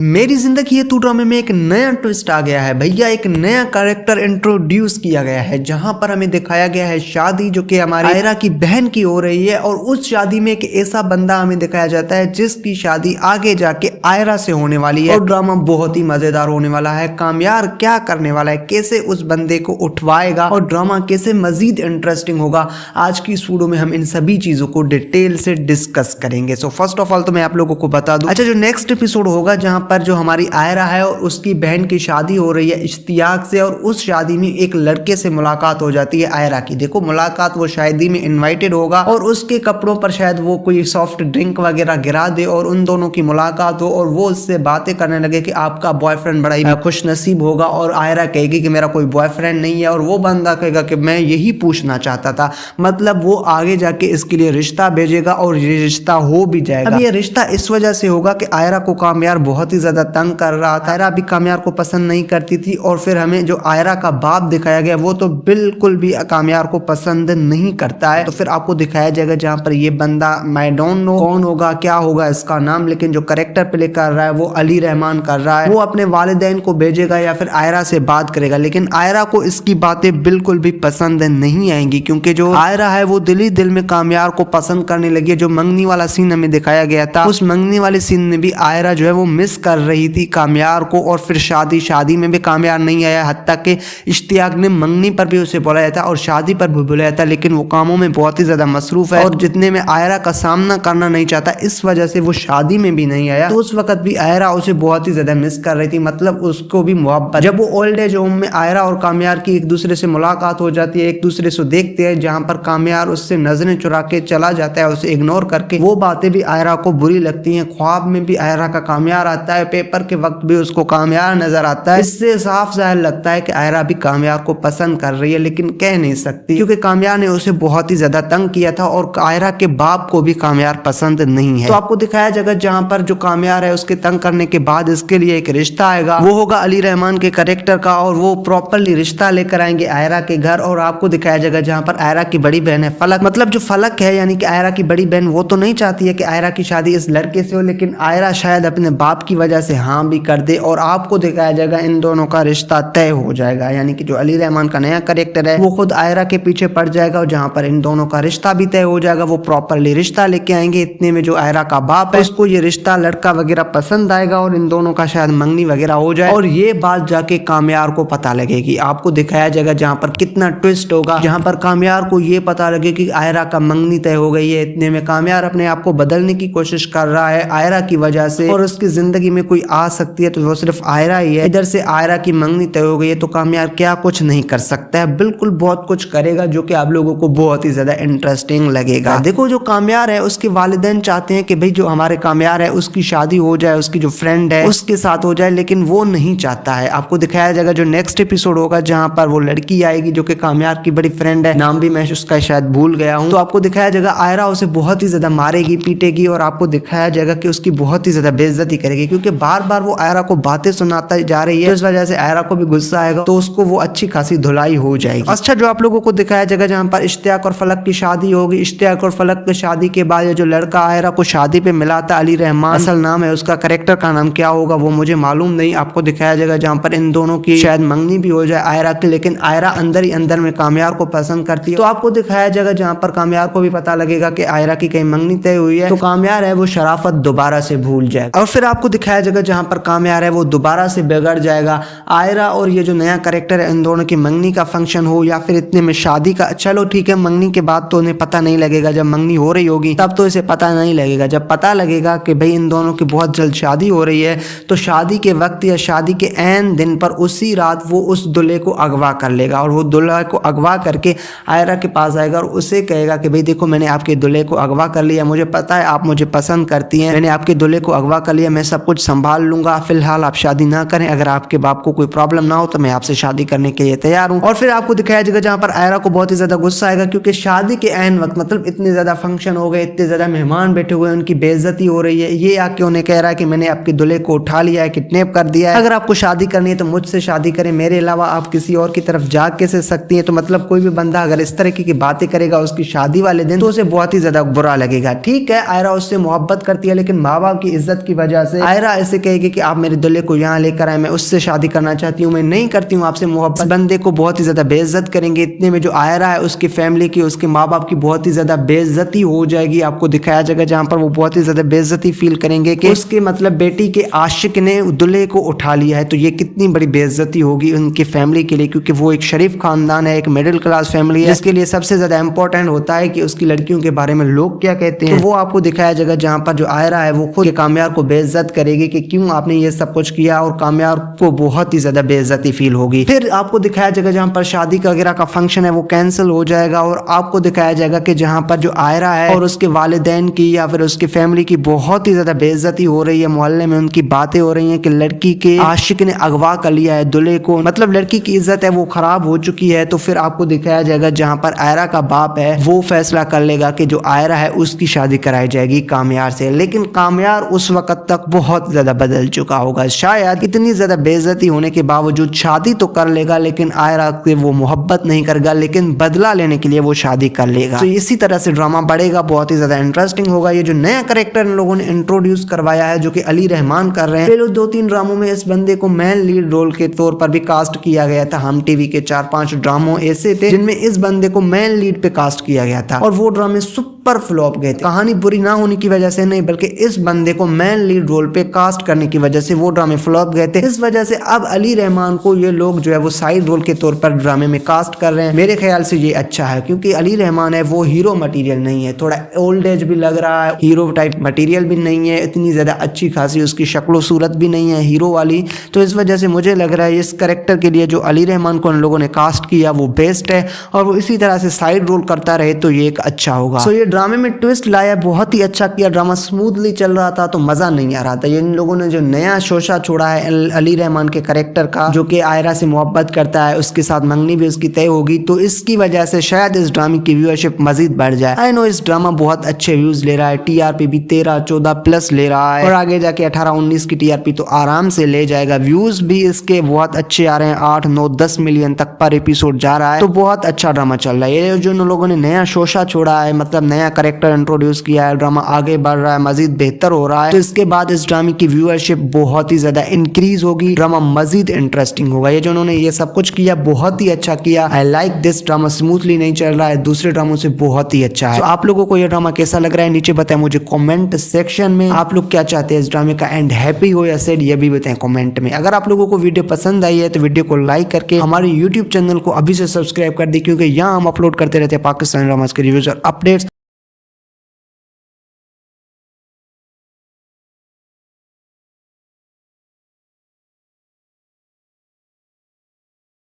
मेरी जिंदगी ये तू ड्रामे में एक नया ट्विस्ट आ गया है भैया। एक नया कैरेक्टर इंट्रोड्यूस किया गया है जहां पर हमें दिखाया गया है शादी जो कि हमारी आयरा की बहन की हो रही है, और उस शादी में एक ऐसा बंदा हमें दिखाया जाता है जिसकी शादी आगे जाके आयरा से होने वाली है। और ड्रामा बहुत ही मजेदार होने वाला है। कामयार क्या करने वाला है, कैसे उस बंदे को उठवाएगा और ड्रामा कैसे मजीद इंटरेस्टिंग होगा, आज की इस वीडियो में हम इन सभी चीजों को डिटेल से डिस्कस करेंगे। सो फर्स्ट ऑफ ऑल तो मैं आप लोगों को बता दूं, अच्छा जो नेक्स्ट एपिसोड होगा जहां पर जो हमारी आयरा है और उसकी बहन की शादी हो रही है इश्तियाक से, और उस शादी में एक लड़के से मुलाकात हो जाती है आयरा की। देखो मुलाकात, वो शादी में इनवाइटेड होगा और उसके कपड़ों पर शायद वो कोई सॉफ्ट ड्रिंक वगैरह गिरा दे और उन दोनों की मुलाकात हो और वो उससे बातें करने लगे कि आपका बॉयफ्रेंड बड़ा ही खुश नसीब होगा, और आयरा कहेगी कि मेरा कोई बॉयफ्रेंड नहीं है, और वो बंदा कहेगा कि मैं यही पूछना चाहता था। मतलब वो आगे जाके इसके लिए रिश्ता भेजेगा और ये रिश्ता हो भी जाएगा। अब ये रिश्ता इस वजह से होगा कि आयरा को कामयार बहुत ही ज्यादा तंग कर रहा था। आयरा भी कामयार को पसंद नहीं करती थी, और फिर हमें जो आयरा का बाप दिखाया गया वो तो बिल्कुल भी कामयार को पसंद नहीं करता है। तो फिर आपको दिखाया जाएगा जहां पर ये बंदा, मैं डोंट नो कौन होगा, क्या होगा इसका नाम, लेकिन जो कैरेक्टर प्ले कर रहा है वो अली रहमान कर रहा है। वो अपने वालिदैन को भेजेगा या फिर आयरा से बात करेगा, लेकिन आयरा को इसकी बातें बिल्कुल भी पसंद नहीं आएंगी, क्योंकि जो आयरा है वो दिल ही दिल में कामयार को पसंद करने लगी है। जो मंगनी वाला सीन हमें दिखाया गया था, उस मंगनी वाले सीन में भी आयरा जो है वो मिस कर रही थी कामयार को, और फिर शादी में भी कामयार नहीं आया। हत्ता के इश्तियाक ने मंगनी पर भी उसे बुलाया था और शादी पर भी बुलाया था, लेकिन वो कामों में बहुत ही ज्यादा मसरूफ है और जितने में आयरा का सामना करना नहीं चाहता, इस वजह से वो शादी में भी नहीं आया। तो उस वक्त भी आयरा उसे बहुत ही ज्यादा मिस कर रही थी, मतलब उसको भी मोहब्बत। जब वो ओल्ड एज होम में आयरा और कामयार की एक दूसरे से मुलाकात हो जाती है, एक दूसरे से देखते हैं, जहां पर कामयार उससे नजरें चुरा के चला जाता है उसे इग्नोर करके, वो बातें भी आयरा को बुरी लगती हैं। ख्वाब में भी आयरा का कामयार आता है, पेपर के वक्त भी उसको कामयार नजर आता है। इससे साफ जाहिर लगता है कि आयरा भी कामयार को पसंद कर रही है, लेकिन कह नहीं सकती क्योंकि कामयार ने उसे बहुत ही ज्यादा तंग किया था, और आयरा के बाप को भी कामयार पसंद नहीं है। तो आपको दिखाया जाएगा जहां पर जो कामयार है उसके तंग करने के बाद इसके लिए एक रिश्ता आएगा, वो होगा अली रहमान के कैरेक्टर का, और वो प्रॉपरली रिश्ता लेकर आएंगे आयरा के घर। और आपको दिखाया जाएगा जहां पर आयरा की बड़ी बहन है फलक, मतलब जो फलक है यानी कि आयरा की बड़ी बहन, वो तो नहीं चाहती है कि आयरा की शादी इस लड़के से हो, लेकिन आयरा शायद अपने बाप की वजह से हाँ भी कर दे, और आपको दिखाया जाएगा इन दोनों का रिश्ता तय हो जाएगा। यानी कि जो अली रहमान का नया कैरेक्टर है वो खुद आयरा के पीछे पड़ जाएगा, और जहां पर इन दोनों का रिश्ता भी तय हो जाएगा, वो प्रॉपरली रिश्ता लेके आएंगे। इतने में जो आयरा का बाप है उसको ये रिश्ता लड़का वगैरह पसंद आएगा और इन दोनों का शायद मंगनी वगैरह हो जाए, और ये बात जाके कामयार को पता लगेगी। आपको दिखाया जाएगा जहां पर कितना ट्विस्ट होगा, जहां पर कामयार को ये पता लगे कि आयरा का मंगनी तय हो गई है। इतने में कामयार अपने आप को बदलने की कोशिश कर रहा है आयरा की वजह से, और उसकी जिंदगी में कोई आ सकती है तो वो सिर्फ आयरा ही है। इधर से आयरा की मंगनी तय हो गई है, तो कामयार क्या कुछ नहीं कर सकता है, बिल्कुल बहुत कुछ करेगा जो कि आप लोगों को बहुत ही ज्यादा इंटरेस्टिंग लगेगा। देखो जो कामयार है उसके वालिदैन चाहते हैं कि भाई जो हमारे कामयार है उसकी शादी हो जाए, उसकी जो फ्रेंड है उसके साथ हो जाए, लेकिन वो नहीं चाहता है। आपको दिखाया जाएगा जो नेक्स्ट एपिसोड होगा जहां पर वो लड़की आएगी जो कि कामयार की बड़ी फ्रेंड है, नाम भी मैं उसका शायद भूल गया हूँ। तो आपको दिखाया जाएगा आयरा उसे बहुत ही ज्यादा मारेगी पीटेगी, और आपको दिखाया जाएगा कि उसकी बहुत ही ज्यादा बेइज्जती करेगी, क्योंकि बार बार वो आयरा को बातें सुनाता जा रही है, तो इस वजह से आयरा को भी गुस्सा आएगा, तो उसको वो अच्छी खासी धुलाई हो जाएगी। अच्छा जो आप लोगों को दिखाया जाएगा जहां पर इश्तियाक और फलक की शादी होगी, इश्तियाक और फलक की शादी के बाद जो लड़का आयरा को शादी पे मिला था अली रहमान असल नाम है उसका, कैरेक्टर का नाम क्या होगा वो मुझे मालूम नहीं। आपको दिखाया जाएगा जहां पर इन दोनों की शायद मंगनी भी हो जाए आयरा की, लेकिन आयरा अंदर ही अंदर में कामयार को पसंद करती है। तो आपको दिखाया जाएगा जहां पर कामयार को भी पता लगेगा कि आयरा की कहीं मंगनी तय हुई है, तो कामयार है वो शराफत दोबारा से भूल जाएगा। और फिर आपको दिखाया जाएगा जहां पर कामयार है वो दोबारा से बिगड़ जाएगा। आयरा और ये जो नया कैरेक्टर है इन दोनों की मंगनी का फंक्शन हो या फिर इतने में शादी का, चलो ठीक है मंगनी के बाद तो उन्हें पता नहीं लगेगा, जब मंगनी हो रही होगी तब तो इसे पता नहीं लगेगा। जब पता लगेगा कि भाई इन दोनों की बहुत जल्द शादी हो रही है, तो शादी के वक्त या शादी के ऐन दिन पर उसी रात वो उस दूल्हे को अगवा कर लेगा, और वो दूल्हा को अगवा करके आयरा के पास आएगा और उसे कहेगा कि भाई देखो मैंने आपके दूल्हे को अगवा कर लिया, मुझे पता है आप मुझे पसंद करती हैं, मैंने आपके दूल्हे को अगवा कर लिया, मैं सब कुछ संभाल लूंगा, फिलहाल आप शादी ना करें, अगर आपके बाप को कोई प्रॉब्लम ना हो तो मैं आपसे शादी करने के लिए तैयार हूँ। और फिर आपको दिखाया जाएगा जहां पर आयरा को बहुत ही ज्यादा गुस्सा आएगा, क्योंकि शादी के ऐन वक्त मतलब इतने ज्यादा फंक्शन हो गए, इतने ज्यादा मेहमान बैठे हुए हैं, उनकी बेइज्जती हो रही है, ये आके उन्हें कह रहा है कि मैंने आपके दूल्हे को उठा लिया है, किडनैप कर दिया है, अगर आपको शादी करनी है तो मुझसे शादी करें, मेरे अलावा आप किसी और की तरफ जा कैसे सकती है। तो मतलब कोई भी बंदा अगर इस तरह की बातें करेगा उसकी शादी वाले दिन, तो उसे बहुत ही ज्यादा बुरा लगेगा। ठीक है आयरा उससे मोहब्बत करती है, लेकिन माँ बाप की इज्जत की वजह से आयरा आयरा ऐसे कहेगी कि आप मेरे दूल्हे को यहाँ लेकर आए, मैं उससे शादी करना चाहती हूँ, मैं नहीं करती हूँ आपसे मोहब्बत। बंदे को बहुत ही ज्यादा बेइज्जत करेंगे। इतने में जो आयरा है उसकी फैमिली की, उसके माँ बाप की बहुत ही ज्यादा बेइज्जती हो जाएगी। आपको दिखाया जाएगा जहाँ पर वो बहुत ही ज्यादा बेइज्जती फील करेंगे कि उसके मतलब बेटी के आशिक ने दूल्हे को उठा लिया है। तो ये कितनी बड़ी बेइज्जती होगी उनकी फैमिली के लिए, क्योंकि वो एक शरीफ खानदान है, एक मिडिल क्लास फैमिली है, जिसके लिए सबसे ज्यादा इंपॉर्टेंट होता है कि उसकी लड़कियों के बारे में लोग क्या कहते हैं। तो वो आपको दिखाया जाएगा जहाँ पर जो आयरा है वो खुद कामयार को बेइज्जत करेगी कि क्यों आपने ये सब कुछ किया, और कामयार को बहुत ही ज्यादा बेइज्जती फील होगी। फिर आपको दिखाया जाएगा जहाँ पर शादी वगैरह का फंक्शन है वो कैंसिल हो जाएगा, और आपको दिखाया जाएगा कि जहाँ पर जो आयरा है और उसके वालिदैन की या फिर उसकी फैमिली की बहुत ही ज्यादा बेइज्जती हो रही है। मोहल्ले में उनकी बातें हो रही है कि लड़की के आशिक ने अगवा कर लिया है दूल्हे को, मतलब लड़की की इज्जत है वो खराब हो चुकी है। तो फिर आपको दिखाया जाएगा जहाँ पर आयरा का बाप है वो फैसला कर लेगा कि जो आयरा है उसकी शादी कराई जाएगी कामयार से। लेकिन कामयार उस वक्त तक बहुत ज्यादा बदल चुका होगा, शायद इतनी ज्यादा बेइज्जती होने के बावजूद शादी तो कर लेगा, लेकिन आयरा से वो मोहब्बत नहीं करेगा, लेकिन बदला लेने के लिए वो शादी कर लेगा। तो इसी तरह से ड्रामा बढ़ेगा, बहुत ही ज्यादा इंटरेस्टिंग होगा। ये जो नया कैरेक्टर इन लोगों ने इंट्रोड्यूस करवाया है जो कि अली रहमान कर रहे हैं। पहले 2-3 ड्रामों में इस बंदे को मेन लीड रोल के तौर पर भी कास्ट किया गया था। हम टीवी के 4-5 ड्रामों ऐसे थे जिनमें इस बंदे को मेन लीड पे कास्ट किया गया था, और वो ड्रामे सुपर फ्लॉप गए थे। कहानी बुरी ना होने की वजह से नहीं, बल्कि इस बंदे को मेन लीड रोल पे कास्ट करने की वजह से वो ड्रामे फ्लॉप गए थे। इस वजह से अब अली रहमान को ये लोग जो है वो साइड रोल के तौर पर ड्रामे में कास्ट कर रहे हैं। मेरे ख्याल से ये अच्छा है, क्योंकि अली रहमान है वो हीरो मटेरियल नहीं है, थोड़ा ओल्ड एज भी लग रहा है, हीरो टाइप मटेरियल भी नहीं है, इतनी ज्यादा अच्छी खासी उसकी शक्लो सूरत भी नहीं है हीरो वाली। तो इस वजह से मुझे लग रहा है इस कैरेक्टर के लिए जो अली रहमान को उन लोगों ने कास्ट किया वो बेस्ट है, और वो इसी तरह से साइड रोल करता रहे तो ये एक अच्छा होगा। सो ये ड्रामे में ट्विस्ट लाया, बहुत ही अच्छा किया। ड्रामा स्मूथली चल रहा था तो मजा नहीं आ रहा था। इन लोगों ने जो नया शोशा छोड़ा है अली रहमान के कैरेक्टर का, जो कि आयरा से मोहब्बत करता है, उसके साथ मंगनी भी उसकी तय होगी, तो इसकी वजह से शायद इस ड्रामे की व्यूअरशिप मजीद बढ़ जाए। आई नो इस ड्रामा बहुत अच्छे व्यूज ले रहा है, टीआरपी भी 13-14 प्लस ले रहा है, और आगे जाके 18-19 की टीआरपी तो आराम से ले जाएगा। व्यूज भी इसके बहुत अच्छे आ रहे हैं, 8-9-10 मिलियन तक पर एपिसोड जा रहा है, तो बहुत अच्छा ड्रामा चल रहा है। ये जो इन लोगों ने नया शोशा छोड़ा है, मतलब नया कैरेक्टर इंट्रोड्यूस किया है, ड्रामा आगे बढ़ रहा है, मजीद बेहतर हो रहा है, तो इसके बाद इस ड्रामे की व्यूअरशिप बहुत ही ज्यादा इंक्रीज होगी, ड्रामा मजीद इंटरेस्टिंग होगा। ये जो उन्होंने ये सब कुछ किया बहुत ही अच्छा किया। I like this drama, smoothly नहीं चल रहा है, दूसरे ड्रामों से बहुत ही अच्छा है। तो आप लोगों को ये ड्रामा कैसा लग रहा है नीचे बताएं मुझे कमेंट सेक्शन में। आप लोग क्या चाहते हैं इस ड्रामे का एंड हैप्पी हो या सैड, ये भी बताएं कमेंट में। अगर आप लोगों को वीडियो पसंद आई है तो वीडियो को लाइक करके हमारे यूट्यूब चैनल को अभी से सब्सक्राइब कर दी, क्योंकि यहाँ हम अपलोड करते रहते हैं पाकिस्तानी ड्रामास के रिव्यूज और अपडेट्स।